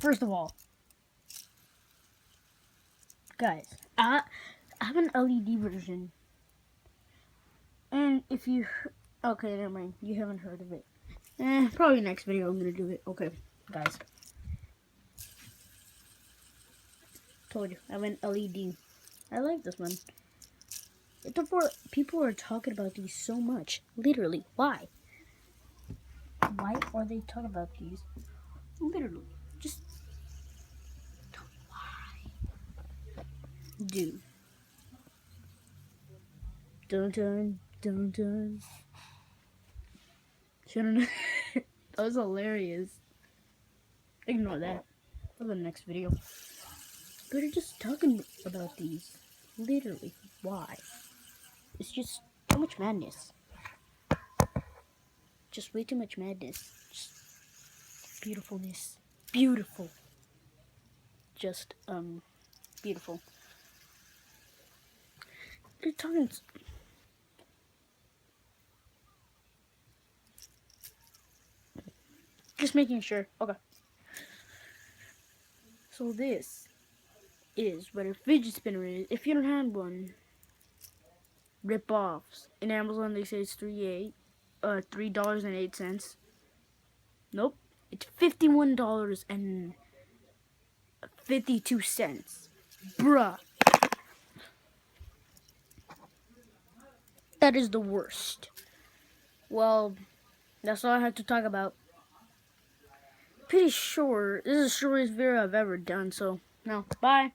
First of all, guys, I have an LED version. And if you... Okay, never mind. You haven't heard of it. Probably next video I'm going to do it. Okay, guys. Told you, I have an LED. I like this one. People are talking about these so much. Literally, why? Why are they talking about these? Literally, just tell me why. Dude. Dun dun dun dun. Shouldn't. That was hilarious. Ignore that for the next video. But they're just talking about these. Literally, why? It's just too much madness. Just way too much madness. Just beautifulness. Beautiful. Just, beautiful. They're talking... Just making sure. Okay. So this is what a fidget spinner is. If you don't have one, rip-offs. In Amazon they say it's $3.08. Nope. It's $51.52. Bruh. That is the worst. Well, that's all I had to talk about. Pretty sure this is the shortest video I've ever done, so no, bye.